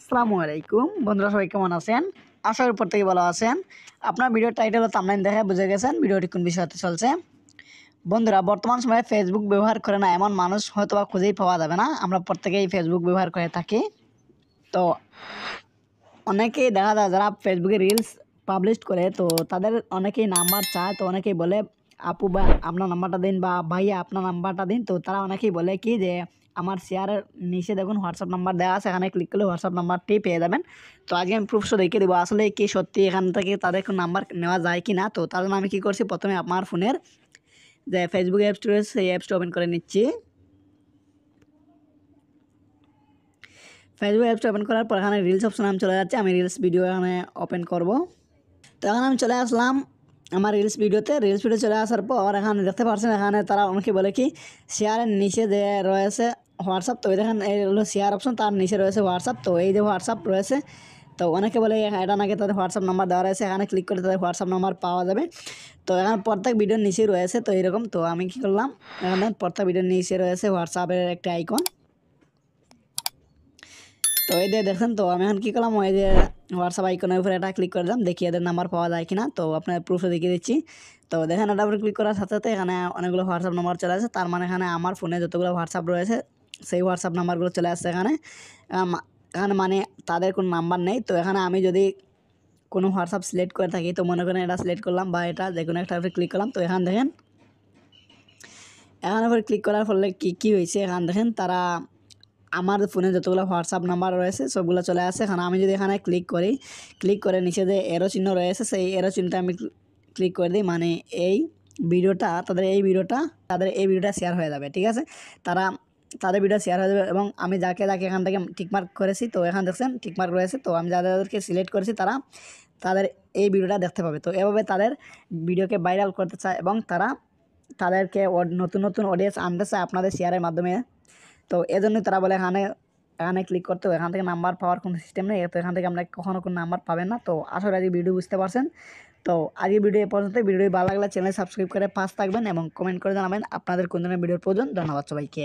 আসসালামু আলাইকুম বন্ধুরা, সবাই কেমন আছেন? আশা করি প্রত্যেকেই ভালো আছেন। আপনার ভিডিও টাইটেল ও থাম্বনেইল দেখে বুঝে গেছেন ভিডিওটি কোন বিষয়তে চলছে। বন্ধুরা, বর্তমান সময়ে ফেসবুক ব্যবহার করে না এমন মানুষ হয়তোবা খুঁজেই পাওয়া যাবে না। আমরা প্রত্যেকেই ফেসবুক ব্যবহার করে থাকি। তো অনেকেই দেখা যায় যারা ফেসবুকে রিলস পাবলিশ করে, তো তাদের অনেকেই নাম্বার চায়। তো অনেকেই বলে আপু বা আপনার নাম্বারটা দিন, বা ভাইয়া আপনার নাম্বারটা দিন। তো তারা অনেকেই বলে কি যে আমার শেয়ারের নিচে দেখুন হোয়াটসঅ্যাপ নাম্বার দেওয়া আছে, এখানে ক্লিক করলে হোয়াটসঅ্যাপ নাম্বারটি পেয়ে যাবেন। তো আজকে আমি প্রুফ দেখিয়ে দেবো আসলে কি সত্যি এখান থেকে তাদের নাম্বার নেওয়া যায় কি না। তো তার জন্য আমি কী করছি, প্রথমে আমার ফোনের যে ফেসবুক অ্যাপসটি রয়েছে সেই অ্যাপসটা ওপেন করে নিচ্ছি। ফেসবুক অ্যাপসটা ওপেন করার পর এখানে রিলস অপশন আমি চলে যাচ্ছে। আমি রিলস ভিডিও এখানে ওপেন করব। তো এখন আমি চলে আসলাম আমার রিলস ভিডিও চলে আসার পর এখানে দেখতে পাচ্ছেন, এখানে তারা অনেকে বলে কি শেয়ারের নিচে যে রয়েছে হোয়াটসঅ্যাপ। তো দেখেন এই হলো শেয়ার অপশন, তার নিচে রয়েছে হোয়াটসঅ্যাপ। তো এই যে হোয়াটসঅ্যাপ রয়েছে, তো অনেকে বলে এটা নাকি তাদের হোয়াটসঅ্যাপ নাম্বার দেওয়া রয়েছে, এখানে ক্লিক করে তাদের হোয়াটসঅ্যাপ নাম্বার পাওয়া যাবে। তো এখানে প্রত্যেক ভিডিওর নিচেই রয়েছে। তো এরকম, তো আমি কী করলাম, এখানে প্রত্যেক ভিডিওর নিচে রয়েছে হোয়াটসঅ্যাপের একটা আইকন। তো এই যে দেখেন, তো আমি এখন কী করলাম, ওই যে হোয়াটসঅ্যাপ আইকনের উপরে এটা ক্লিক করে দিলাম, দেখি এদের নাম্বার পাওয়া যায় কিনা। তো আপনার প্রুফে দেখিয়ে দিচ্ছি। তো দেখেন, এটার উপরে ক্লিক করার সাথে সাথে এখানে অনেকগুলো হোয়াটসঅ্যাপ নাম্বার চলে আসে। তার মানে এখানে আমার ফোনে যতগুলো হোয়াটসঅ্যাপ রয়েছে সেই হোয়াটসঅ্যাপ নাম্বারগুলো চলে আসছে এখানে। এখানে মানে তাদের কোনো নাম্বার নেই। তো এখানে আমি যদি কোনো হোয়াটসঅ্যাপ সিলেক্ট করে থাকি, তো মনে করেন এটা সিলেক্ট করলাম বা এটা যে কোনো একটার উপরে ক্লিক করলাম। তো এখানে দেখেন, এখানের উপরে ক্লিক করার ফলে কী হয়েছে, এখানে দেখেন তারা আমার ফোনে যতগুলো হোয়াটসঅ্যাপ নাম্বার রয়েছে সবগুলো চলে আসে এখানে। আমি যদি এখানে ক্লিক করে নিচে যে এরো চিহ্ন রয়েছে সেই এরো চিহ্নটা আমি ক্লিক করে দিই, মানে এই ভিডিওটা তাদের এই ভিডিওটা শেয়ার হয়ে যাবে। ঠিক আছে, তাদের ভিডিও শেয়ার হয়ে যাবে। এবং আমি যাকে এখান থেকে টিকমার্ক করেছি, তো এখানে দেখছেন টিকমার্ক রয়েছে। তো আমি যাদেরকে সিলেক্ট করেছি তাদের এই ভিডিওটা দেখতে পাবে। তো এভাবে তাদের ভিডিওকে ভাইরাল করতে চায় এবং তাদেরকে নতুন নতুন অডিয়েন্স আনতে চায় আপনাদের শেয়ারের মাধ্যমে। তো এজন্যই তারা বলে এখানে ক্লিক করতে হবে। এখান থেকে নাম্বার পাওয়ার কোনো সিস্টেম নেই। তো এখান থেকে আমরা কখনো কোনো নাম্বার পাবেন না। তো আশা করি আজকে ভিডিও বুঝতে পারছেন। তো আজকে ভিডিও এ পর্যন্ত। ভিডিও ভালো লাগলে চ্যানেল সাবস্ক্রাইব করে পাশে থাকবেন এবং কমেন্ট করে জানাবেন আপনাদের কোন ধরনের ভিডিওর প্রয়োজন। ধন্যবাদ সবাইকে।